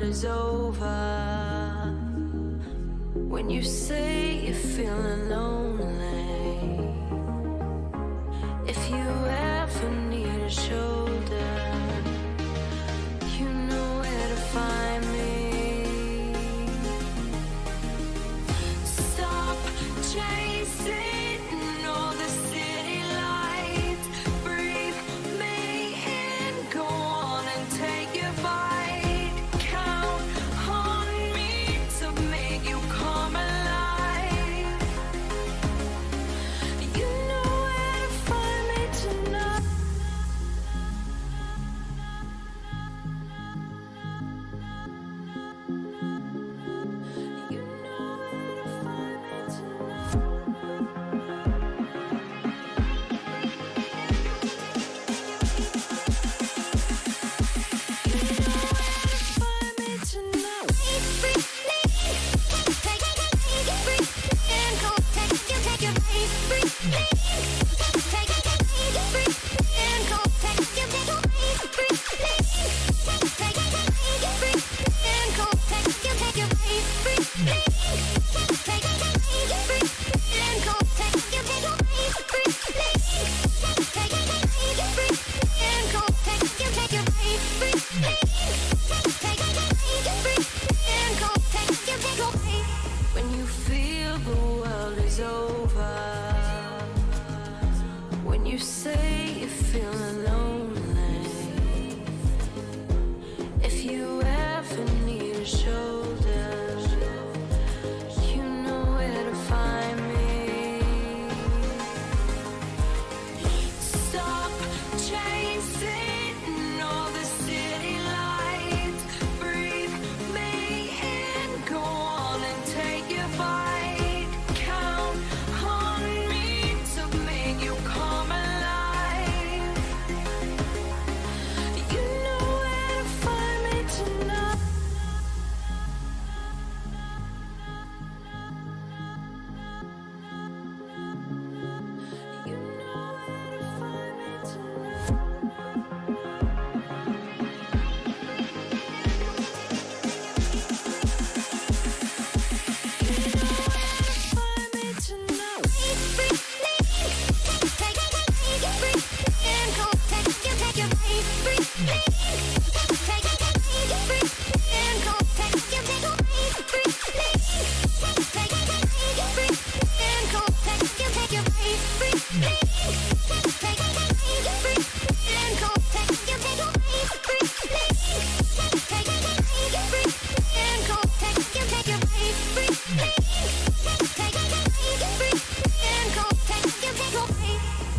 is over, when you say you're feeling lonely, if you ever need a shoulder, you know where to find me. Stop chasing all the city lights, breathe me in, go on and take your bite, count on me to make you come alive. You know where to find me tonight. You know where to find me tonight. When you feel the world is over, when you say you're feeling lonely, if you ever need a shoulder, you know where to find me. Stop chasing all the city lights, breathe me in, go on and take your bite, count on me to make you come alive. You know where to find me tonight. You know where to find me tonight. Find me tonight.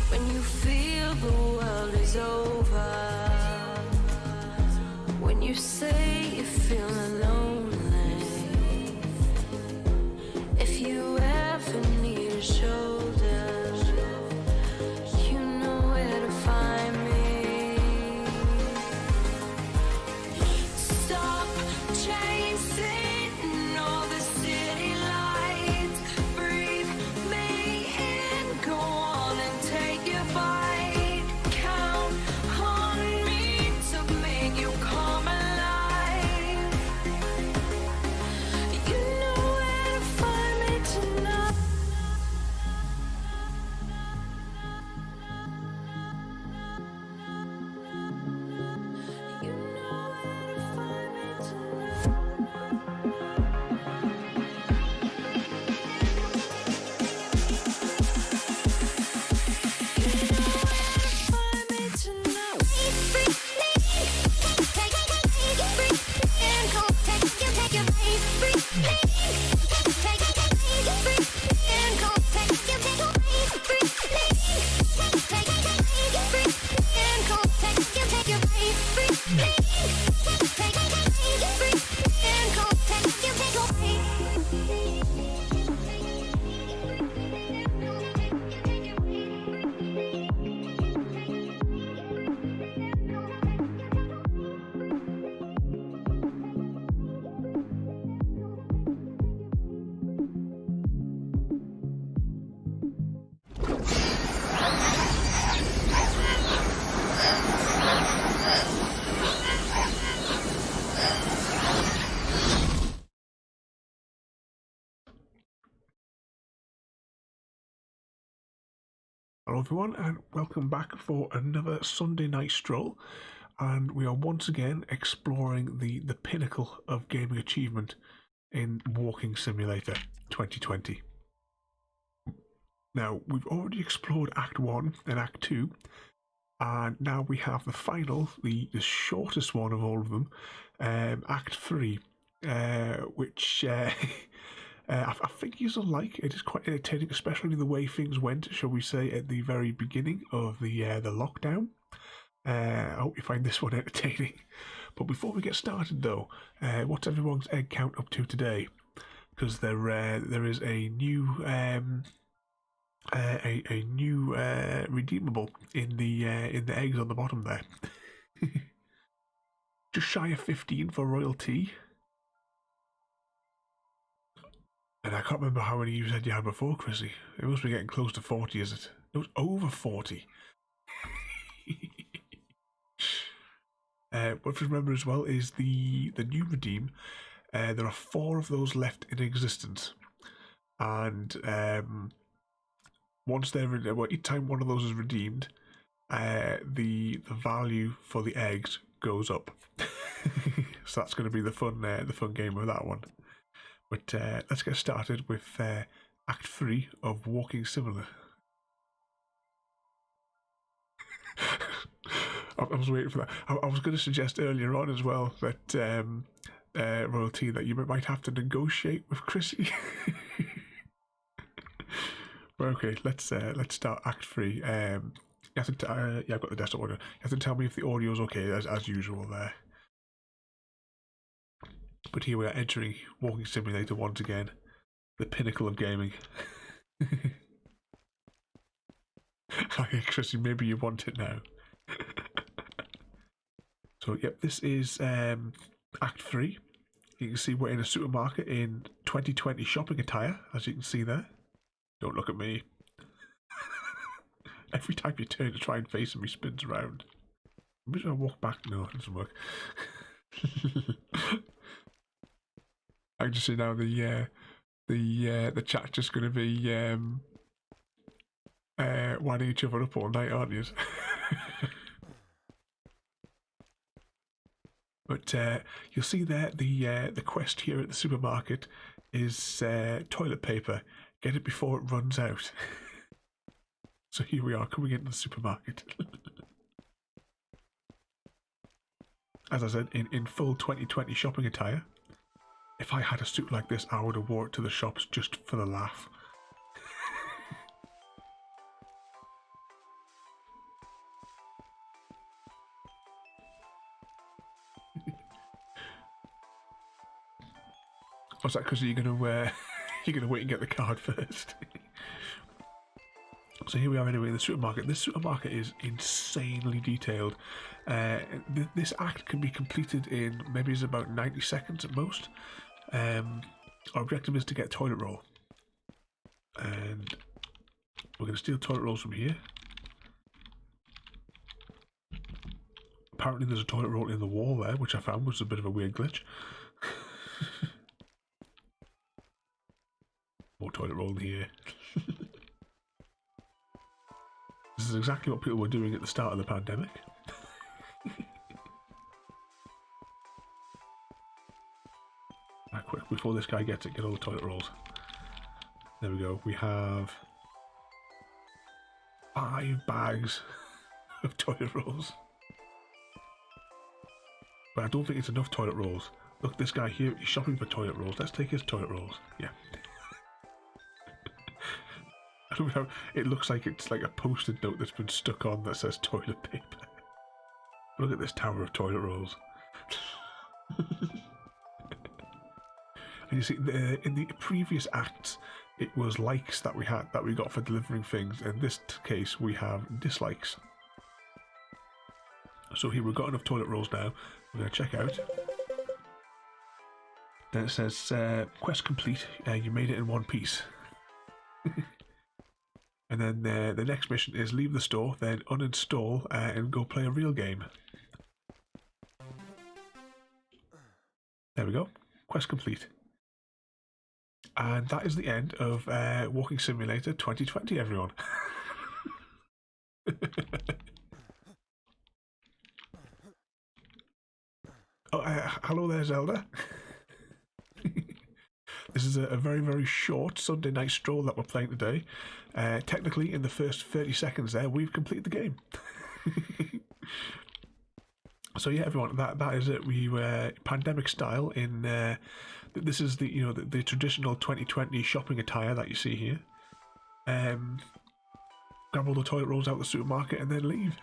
When you feel the world is over, when you say you're feeling lonely, if you ever need a shoulder, you know where to find me. Stop chasing all the city lights, breathe me in, go on and take your bite, count on me to make you come alive. Hello everyone and welcome back for another Sunday night stroll, and we are once again exploring the pinnacle of gaming achievement in Walking Simulator 2020. Now, we've already explored Act 1 and Act 2, and now we have the final, the shortest one of all of them, Act 3, which I think you'll like. It is quite entertaining, especially the way things went, shall we say, at the very beginning of the lockdown. I hope you find this one entertaining. But before we get started, though, what's everyone's egg count up to today? Because there is a new redeemable in the eggs on the bottom there. Just shy of 15 for royalty. And I can't remember how many you said you had before, Chrissy. It must be getting close to 40, is it? It was over 40. What to remember as well is the new redeem. There are 4 of those left in existence. And once they're each time one of those is redeemed, the value for the eggs goes up. So that's going to be the fun game with that one. But let's get started with Act 3 of Walking Simulator. I was waiting for that. I was going to suggest earlier on as well that royalty that you might have to negotiate with Chrissy. But okay, let's start Act 3. You have to yeah, I've got the desktop audio. You have to tell me if the audio is okay as usual there. But here we are entering Walking Simulator once again, the pinnacle of gaming. Okay, Chrissy, maybe you want it now. So, yep, this is Act 3. You can see we're in a supermarket in 2020 shopping attire, as you can see there. Don't look at me. Every time you turn to try and face him, he spins around. Maybe I'll walk back. No, it doesn't work. I can just see now the chat's just going to be winding each other up all night, aren't you? But you'll see there the quest here at the supermarket is toilet paper. Get it before it runs out. So here we are coming into the supermarket. As I said, in full 2020 shopping attire. If I had a suit like this, I would have wore it to the shops just for the laugh. What's that? Because you're gonna wait and get the card first. So here we are anyway in the supermarket. This supermarket is insanely detailed. This act can be completed in maybe it's about 90 seconds at most. Our objective is to get toilet roll, and we're going to steal toilet rolls from here. Apparently there's a toilet roll in the wall there, which I found was a bit of a weird glitch. More toilet roll in here. This is exactly what people were doing at the start of the pandemic. Quick, before this guy gets it, get all the toilet rolls. There we go. We have 5 bags of toilet rolls. But I don't think it's enough toilet rolls. Look, this guy here, he's shopping for toilet rolls. Let's take his toilet rolls. Yeah. I don't know. It looks like it's like a post-it note that's been stuck on that says toilet paper. Look at this tower of toilet rolls. And you see, in the previous acts, it was likes that we got for delivering things. In this case, we have dislikes. So here we've got enough toilet rolls now. We're going to check out. Then it says, quest complete. You made it in one piece. And then the next mission is leave the store, then uninstall and go play a real game. There we go. Quest complete. And that is the end of Walking Simulator 2020, everyone. Oh, hello there, Zelda. This is a very, very short Sunday night stroll that we're playing today. Technically, in the first 30 seconds there, we've completed the game. So yeah, everyone, that is it. We were pandemic style in. This is the traditional 2020 shopping attire that you see here. Grab all the toilet rolls out of the supermarket and then leave.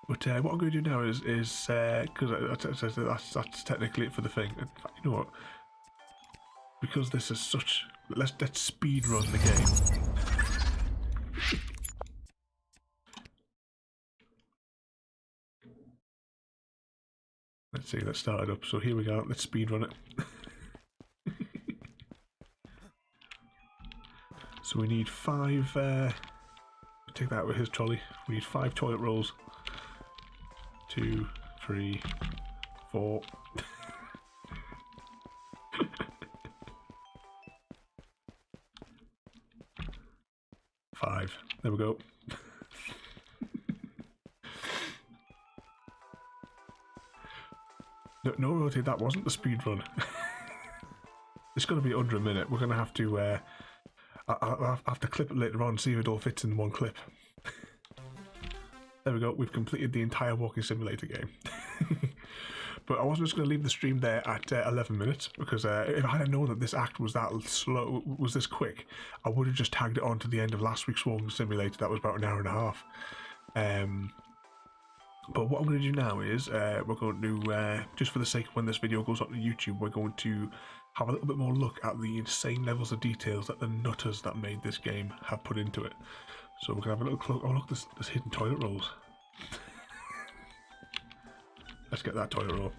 But what I'm going to do now is because that's technically it for the thing. In fact, you know what? Because this is such, let's speed run the game. Let's see. Let's start it up. So here we go. Let's speed run it. So we need 5. Take that with his trolley. We need 5 toilet rolls. 2, 3, 4. 5. There we go. No, Roti, that wasn't the speed run. It's going to be under a minute. We're going to have to. I'll have to clip it later on, see if it all fits in one clip. There we go. We've completed the entire walking simulator game. But I wasn't just going to leave the stream there at 11 minutes because if I had known that this act was that slow, was this quick, I would have just tagged it on to the end of last week's walking simulator. That was about an hour and a half. But what I'm going to do now is we're going to, just for the sake of when this video goes up to YouTube, we're going to have a little bit more look at the insane levels of details that the nutters that made this game have put into it. So we're going to have a little close. Oh look, there's hidden toilet rolls. Let's get that toilet roll.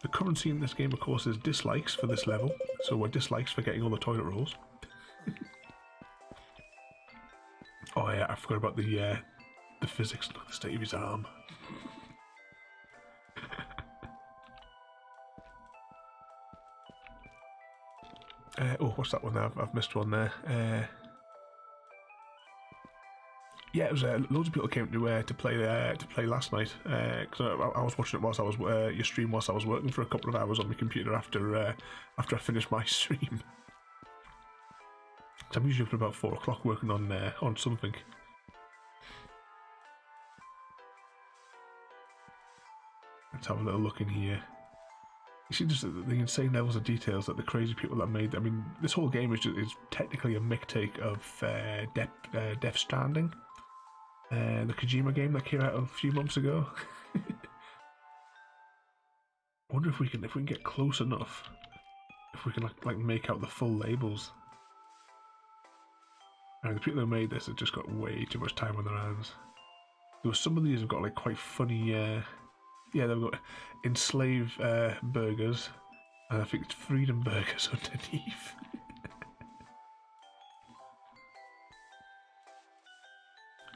The currency in this game, of course, is dislikes for this level. So we're dislikes for getting all the toilet rolls. Oh yeah, I forgot about the physics. Look at the state of his arm. Oh, what's that one there? I've missed one there. Yeah, it was loads of people came to play last night because I was watching it whilst I was your stream whilst I was working for a couple of hours on my computer after I finished my stream. So I'm usually up at about 4 o'clock working on something. Let's have a little look in here. You see just the insane levels of details that the crazy people that made. I mean, this whole game is technically a take of Death Stranding, the Kojima game that came out a few months ago. I wonder if we can get close enough, if we can like make out the full labels. And the people who made this have just got way too much time on their hands. There were some of these have got like quite funny. Yeah, they've got enslave burgers, and I think it's freedom burgers underneath.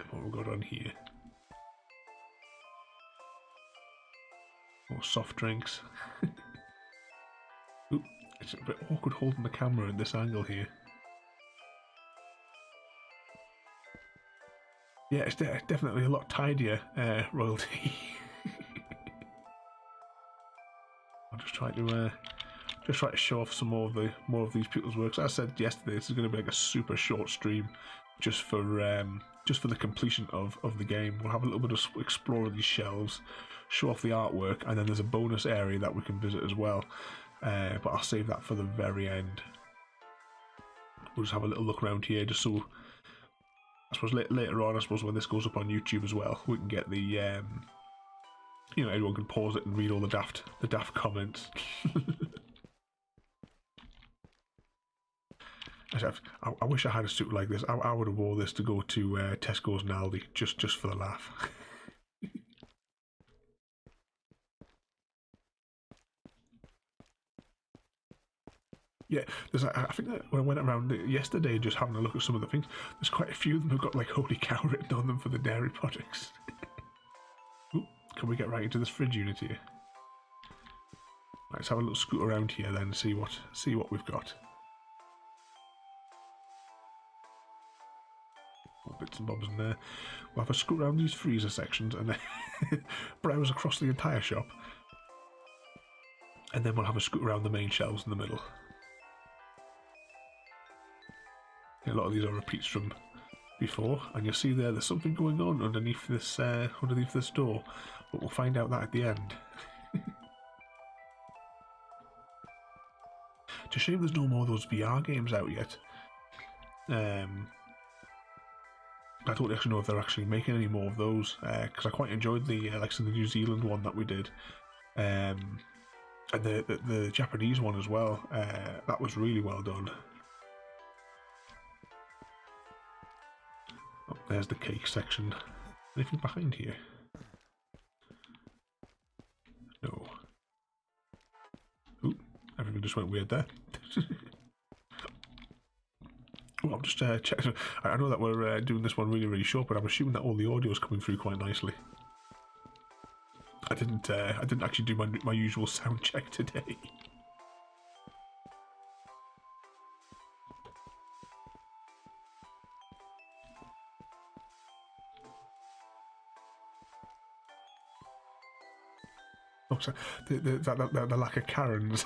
What we've got on here? More soft drinks. Ooh, it's a bit awkward holding the camera in this angle here. Yeah, it's definitely a lot tidier, royalty. I'm just trying to show off some more of these people's works. As I said yesterday, this is going to be like a super short stream, just for the completion of the game. We'll have a little bit of explore these shelves, show off the artwork, and then there's a bonus area that we can visit as well. But I'll save that for the very end. We'll just have a little look around here, just so I suppose later on, I suppose when this goes up on YouTube as well, we can get the everyone can pause it and read all the daft comments. I wish I had a suit like this. I would have wore this to go to Tesco's and Aldi just for the laugh. Yeah, I think that when I went around yesterday just having a look at some of the things, there's quite a few of them who've got like "Holy Cow" written on them for the dairy products. Ooh, can we get right into this fridge unit here? Let's have a little scoot around here then and see what we've got. little bits and bobs in there. We'll have a scoot around these freezer sections and then browse across the entire shop. And then we'll have a scoot around the main shelves in the middle. Yeah, a lot of these are repeats from before, and you'll see there's something going on underneath this door, but we'll find out that at the end. It's a shame there's no more of those VR games out yet. I don't actually know if they're actually making any more of those, because I quite enjoyed the like the New Zealand one that we did, and the Japanese one as well. That was really well done. Oh, there's the cake section. Anything behind here? No. Ooh, everything just went weird there. Well, I'm just checking. I know that we're doing this one really, really short, but I'm assuming that all the audio is coming through quite nicely. I didn't actually do my usual sound check today. Oh, sorry. The lack of Karens.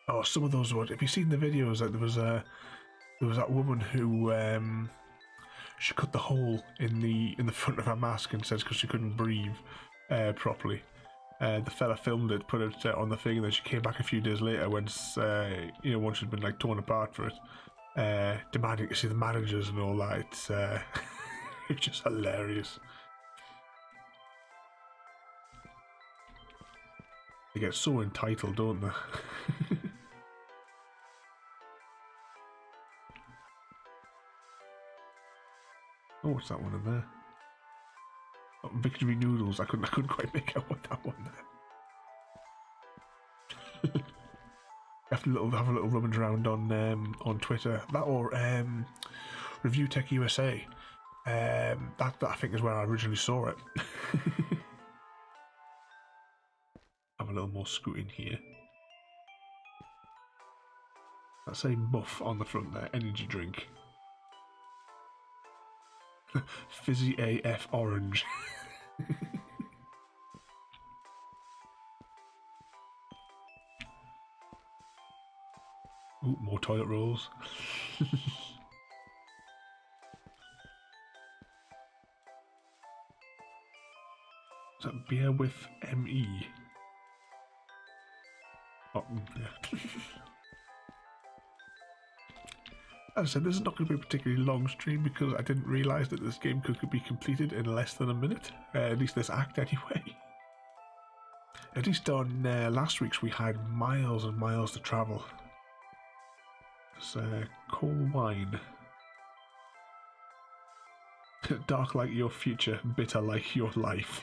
Oh, some of those ones. Have you seen the videos? Like there was that woman who she cut the hole in the front of her mask and says because she couldn't breathe properly. The fella filmed it, put it on the thing, and then she came back a few days later once once she'd been like torn apart for it, demanding to see the managers and all that. It's just hilarious. They get so entitled, don't they? Oh, what's that one in there? Oh, victory noodles. I couldn't quite make out what that one there. have a little rummage around on Twitter. That or Review Tech USA. That I think is where I originally saw it. Have a little more scooting here. That's a muff on the front there. Energy drink. Fizzy AF orange. Ooh, more toilet rolls. Is that beer with ME? Oh, yeah. As I said, this is not going to be a particularly long stream because I didn't realise that this game could be completed in less than a minute. At least this act anyway. At least on last week's we had miles and miles to travel. It's coal wine. Dark like your future, bitter like your life.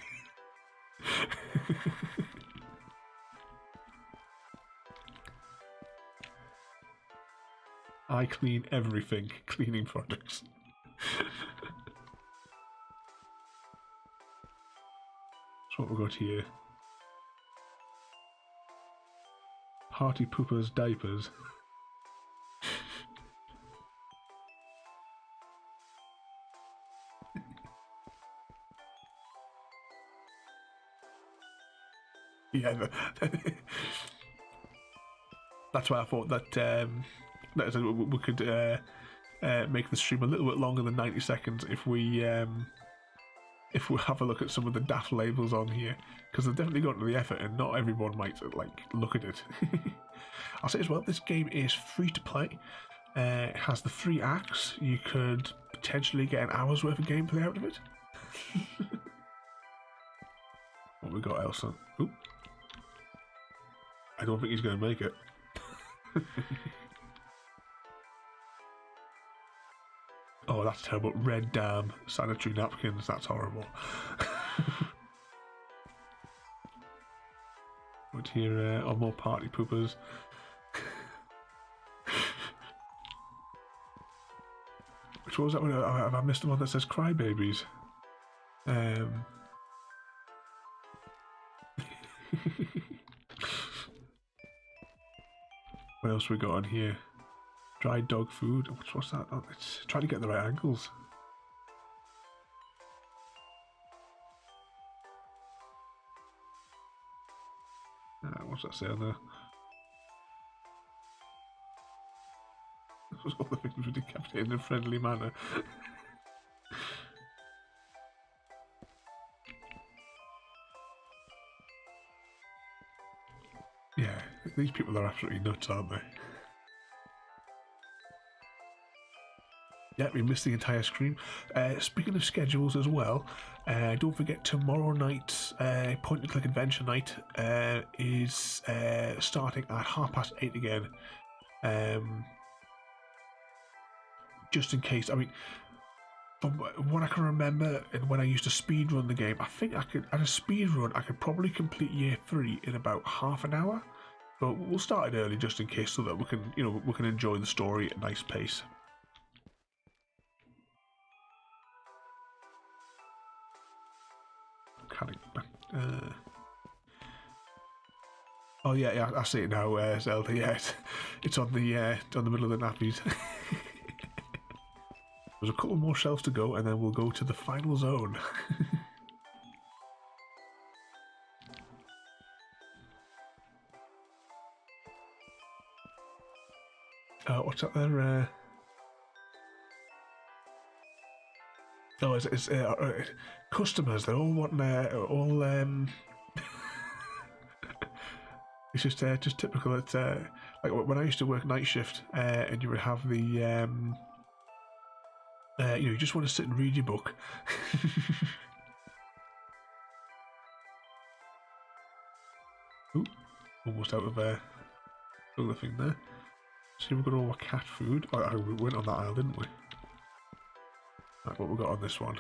I clean everything. Cleaning products. That's what we've got here. Party poopers diapers. Yeah, that's why I thought that we could make the stream a little bit longer than 90 seconds if we have a look at some of the daft labels on here, because they've definitely gone to the effort and not everyone might like look at it. I'll say as well, this game is free to play. It has the 3 acts. You could potentially get an hour's worth of gameplay out of it. What we got else? Oop. I don't think he's going to make it. Oh, that's terrible. Red Dam sanitary napkins. That's horrible. But here are more party poopers. Which was that one? Have I missed the one that says crybabies? What else we got on here? Dried dog food. What's that? Oh, it's trying to get the right angles. What's that say on there? All the victims were decapitated in a friendly manner. Yeah, these people are absolutely nuts, aren't they? Yeah, we missed the entire screen. Speaking of schedules as well, don't forget tomorrow night, point-and-click adventure night is starting at 8:30 again. Just in case, I mean, from what I can remember, and when I used to speed run the game, I think I could, at a speed run, I could probably complete year 3 in about half an hour. But we'll start it early just in case, so that we can, we can enjoy the story at a nice pace. Oh yeah, I see it now, Zelda. Yeah, it's on the middle of the nappies. There's a couple more shelves to go, and then we'll go to the final zone. What's up there? Oh, it's customers. They're all wanting It's just typical. It's like when I used to work night shift, and you would have the you just want to sit and read your book. Ooh, almost out of the thing there. See, we've got all our cat food. Oh, we went on that aisle, didn't we? Right, what we got on this one?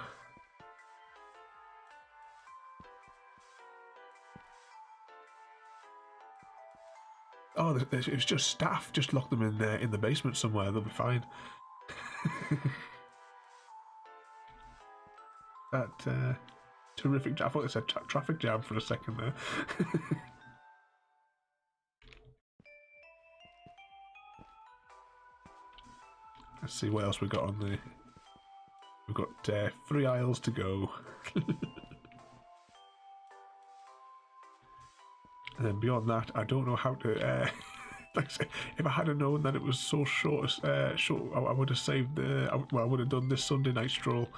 Oh, it's just staff. Just lock them in the basement somewhere. They'll be fine. That terrific jam. I thought it said traffic jam for a second there. Let's see what else we got on the. We've got 3 aisles to go. And then beyond that, I don't know how to. Like I say, if I had known that it was so short, I would have saved the. I would have done this Sunday night stroll,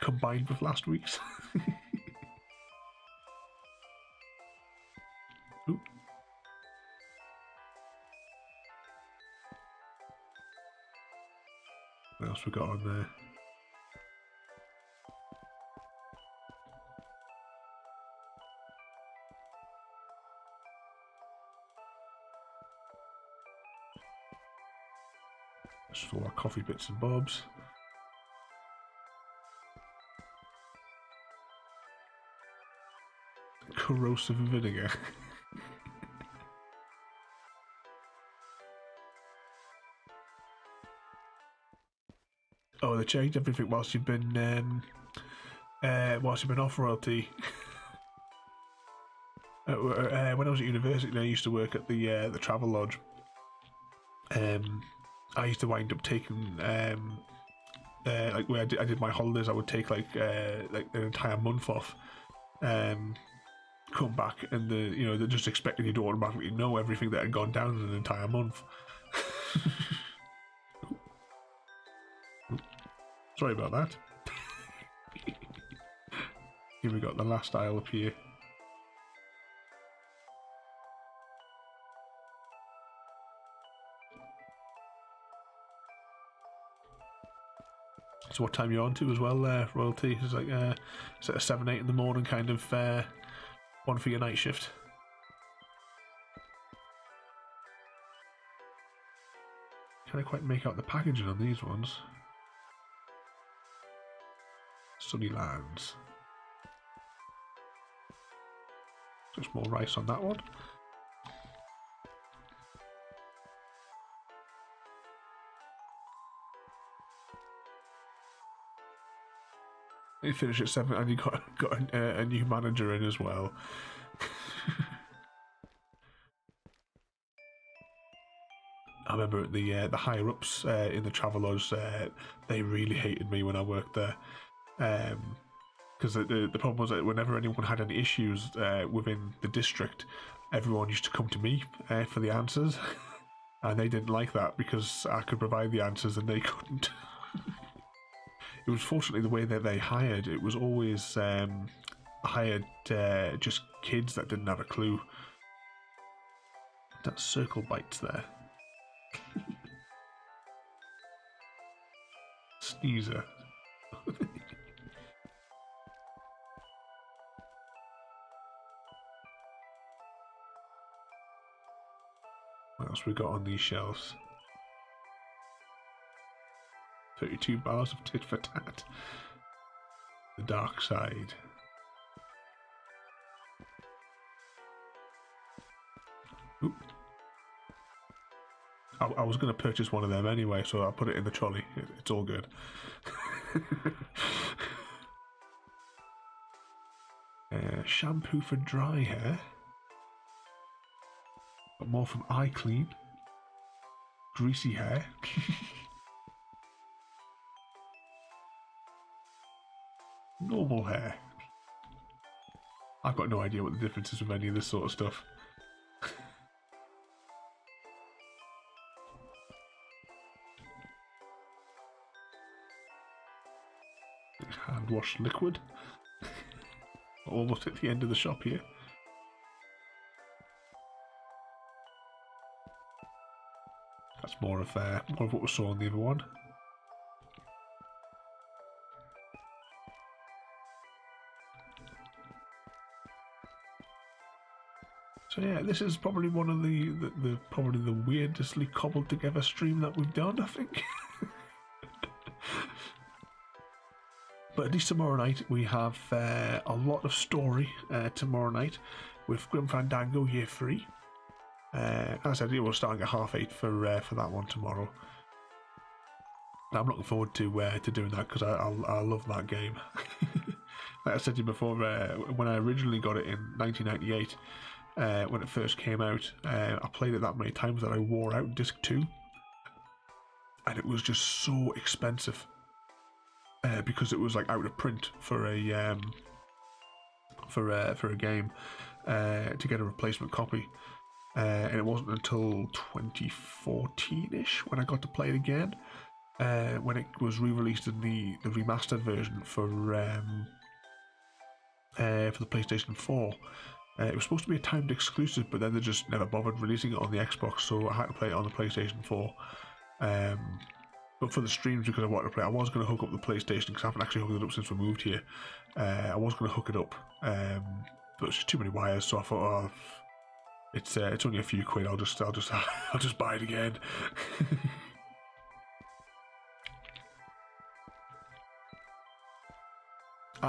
combined with last week's. Ooh. What else we got on there? Just all our coffee bits and bobs. Corrosive vinegar. Oh, they changed everything whilst you've been off royalty. When I was at university, I used to work at the travel lodge. I used to wind up taking like where I did my holidays, I would take like an entire month off. Come back and they're just expecting you to automatically know everything that had gone down in an entire month. Sorry about that. Here we got the last aisle up here. So what time are you on to as well, royalty? It's like it's at 7, 8 in the morning kind of one for your night shift. Can't quite make out the packaging on these ones. Sunny Lands. Just more rice on that one. You finish at 7 and you got a new manager in as well. I remember the higher ups in the Travelers, they really hated me when I worked there. Because the problem was that whenever anyone had any issues within the district, everyone used to come to me for the answers, and they didn't like that because I could provide the answers and they couldn't. It was fortunately the way that they hired. It was always hired just kids that didn't have a clue. That circle bites there. Sneezer. What else we got on these shelves? 32 bars of tit for tat. The dark side. Oop. I was going to purchase one of them anyway, so I'll put it in the trolley. It's all good. Shampoo for dry hair. Got more from eye clean. Greasy hair. Normal hair. I've got no idea what the difference is with any of this sort of stuff. Hand wash liquid. Almost at the end of the shop here. That's more of what we saw on the other one. So yeah, this is probably one of the probably the weirdestly cobbled together stream that we've done, I think. But at least tomorrow night we have a lot of story tomorrow night with Grim Fandango Year 3. As I said, we're starting at 8:30 for that one tomorrow. And I'm looking forward to doing that because I love that game. Like I said to you before, when I originally got it in 1998, when it first came out, I played it that many times that I wore out Disc 2, and it was just so expensive. Because it was like out of print for a game to get a replacement copy, and it wasn't until 2014ish when I got to play it again, when it was re-released in the remastered version for the PlayStation 4. It was supposed to be a timed exclusive, but then they just never bothered releasing it on the Xbox, so I had to play it on the PlayStation 4. But for the streams, because I wanted to play, I was going to hook up the PlayStation because I haven't actually hooked it up since we moved here. I was going to hook it up, but it's just too many wires. So I thought, oh, it's only a few quid. I'll just buy it again.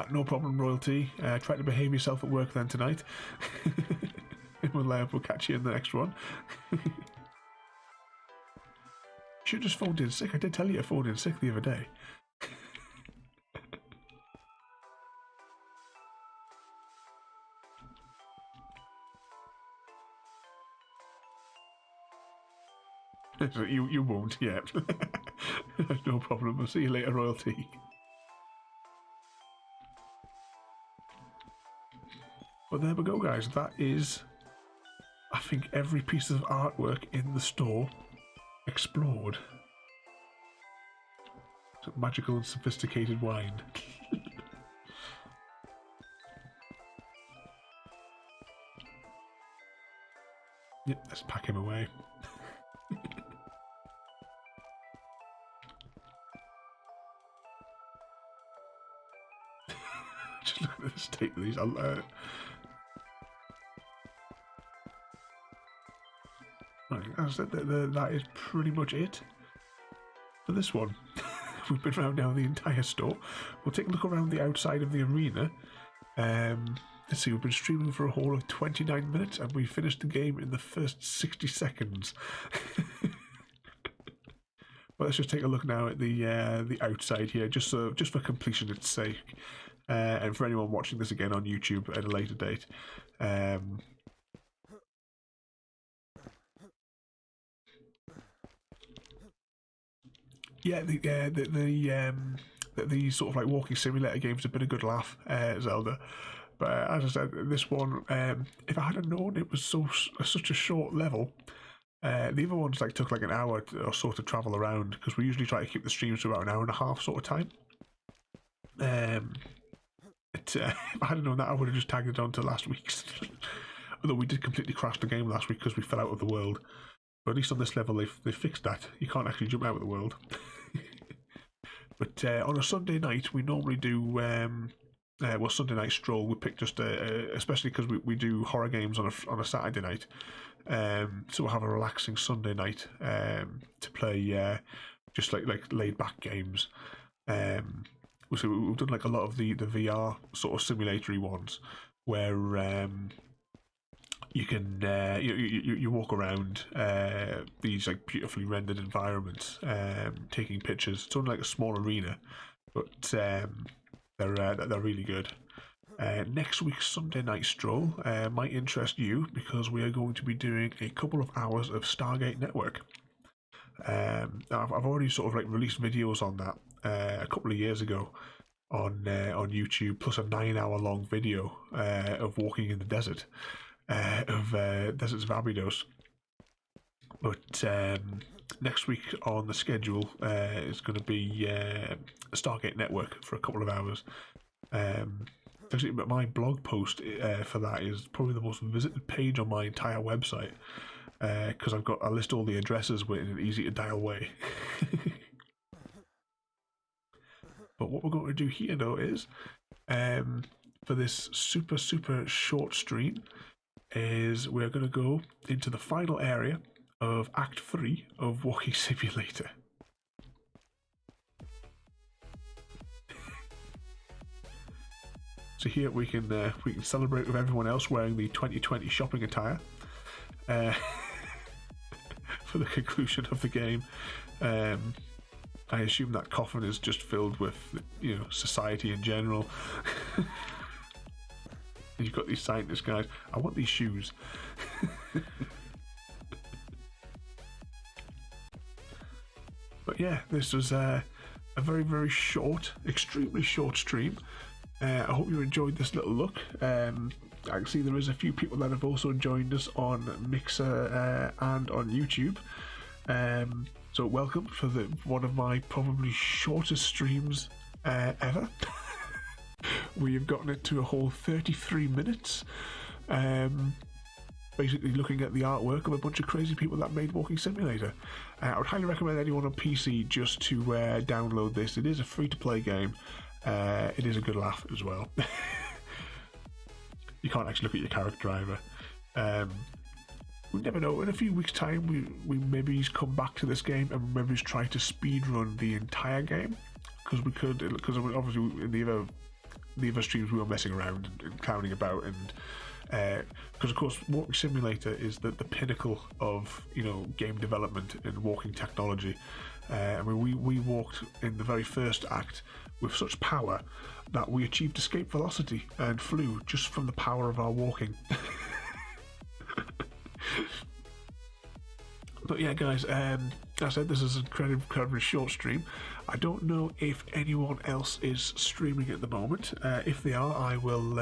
No problem, Royalty. Try to behave yourself at work then tonight. We'll catch you in the next one. Should have just phoned in sick. I did tell you to phone in sick the other day. you won't yet. No problem. I'll see you later, Royalty. But there we go, guys. That is, I think, every piece of artwork in the store explored. Magical and sophisticated wine. Yep, let's pack him away. Just look at the state of these. That is pretty much it for this one. We've been around now the entire store. We'll take a look around the outside of the arena. Let's see, we've been streaming for a whole of 29 minutes and we finished the game in the first 60 seconds. Well, let's just take a look now at the outside here, just for completion's sake, and for anyone watching this again on YouTube at a later date. yeah, the sort of like walking simulator games have been a good laugh, Zelda. But as I said, this one, if I had known it was such a short level, the other ones like took like an hour or so to travel around because we usually try to keep the streams to about an hour and a half sort of time. If I had known that, I would have just tagged it on to last week's. Although we did completely crash the game last week because we fell out of the world. But at least on this level, they've fixed that. You can't actually jump out of the world. But on a Sunday night, we normally do Sunday night stroll. We pick just especially because we do horror games on a Saturday night. So we'll have a relaxing Sunday night to play just like laid back games. So we've done like a lot of the VR sort of simulatory ones where you can you walk around these like beautifully rendered environments, taking pictures. It's only like a small arena, but they're really good. Next week's Sunday night stroll might interest you because we are going to be doing a couple of hours of Stargate Network. I've already sort of like released videos on that a couple of years ago on YouTube, plus a 9-hour long video of walking in the desert of Deserts of Abydos. But next week on the schedule is going to be Stargate Network for a couple of hours. Actually, my blog post for that is probably the most visited page on my entire website because I list all the addresses in an easy to dial way. But what we're going to do here though is for this super short stream is we're going to go into the final area of Act 3 of Walking Simulator. So here we can celebrate with everyone else wearing the 2020 shopping attire for the conclusion of the game. I assume that coffin is just filled with, society in general. And you've got these scientist guys. I want these shoes. But yeah, this was a very short, extremely short stream. I hope you enjoyed this little look. I can see there is a few people that have also joined us on Mixer and on YouTube. So welcome for one of my probably shortest streams ever. We have gotten it to a whole 33 minutes. Basically looking at the artwork of a bunch of crazy people that made Walking Simulator. I would highly recommend anyone on PC just to download this. It is a free-to-play game. It is a good laugh as well. You can't actually look at your character either. We never know. In a few weeks' time, we maybe come back to this game and maybe try to speedrun the entire game because obviously in the other streams we were messing around and clowning about and because of course Walking Simulator is the pinnacle of game development and walking technology. I mean we walked in the very first act with such power that we achieved escape velocity and flew just from the power of our walking. But yeah guys, as I said, this is an incredibly short stream. I don't know if anyone else is streaming at the moment. If they are, I will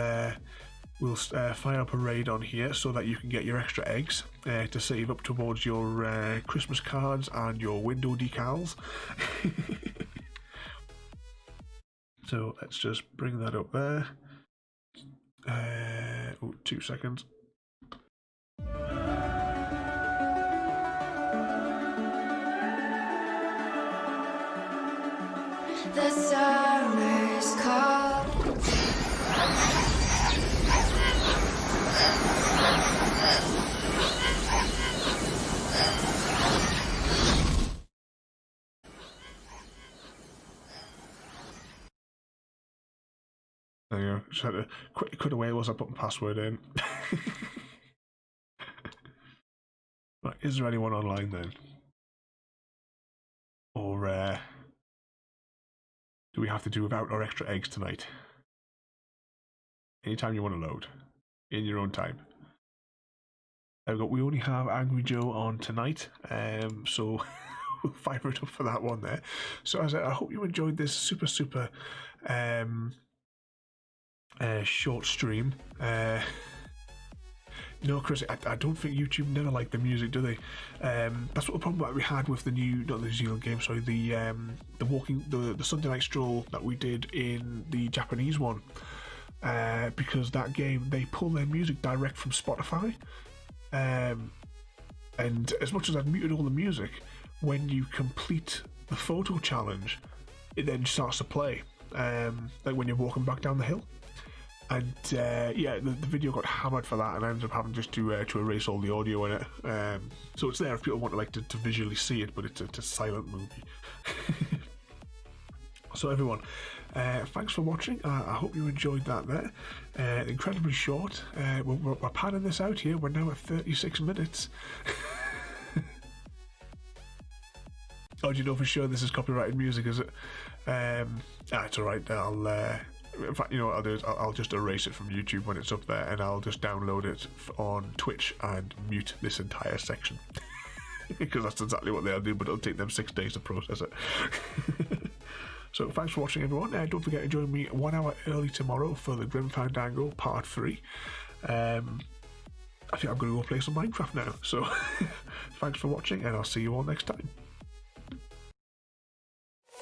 fire up a raid on here so that you can get your extra eggs to save up towards your Christmas cards and your window decals. So let's just bring that up there. 2 seconds. The summer's call. There you go. Just had to cut away whilst I put my password in. Right, is there anyone online then? Or do we have to do without our extra eggs tonight? Anytime you want to load, in your own time. We only have Angry Joe on tonight, so we'll fire it up for that one there. So as I hope you enjoyed this super short stream. No, Chris, I don't think YouTube never liked the music, do they? That's what the problem that we had with the not the New Zealand game, sorry, the Sunday night stroll that we did in the Japanese one. Because that game, they pull their music direct from Spotify. And as much as I've muted all the music, when you complete the photo challenge, it then starts to play. Like when you're walking back down the hill. And yeah, the video got hammered for that, and I ended up having just to erase all the audio in it. So it's there if people want to visually see it, but it's a silent movie. So everyone, thanks for watching. I hope you enjoyed that there. Incredibly short. We're panning this out here. We're now at 36 minutes. Oh, do you know for sure this is copyrighted music, is it? It's alright. In fact, you know what I'll do is I'll just erase it from YouTube when it's up there, and I'll just download it on Twitch and mute this entire section. Because that's exactly what they'll do, but it'll take them 6 days to process it. So thanks for watching, everyone. Don't forget to join me 1 hour early tomorrow for the Grim Fandango Part 3. I think I'm going to go play some Minecraft now. So thanks for watching, and I'll see you all next time.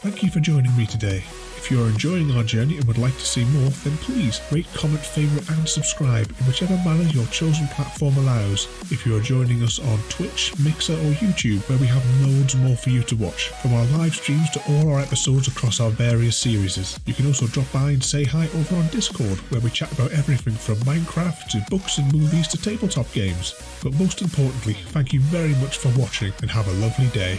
Thank you for joining me today. If you are enjoying our journey and would like to see more, then please rate, comment, favourite and subscribe in whichever manner your chosen platform allows. If you are joining us on Twitch, Mixer or YouTube, where we have loads more for you to watch, from our live streams to all our episodes across our various series. You can also drop by and say hi over on Discord, where we chat about everything from Minecraft to books and movies to tabletop games. But most importantly, thank you very much for watching and have a lovely day.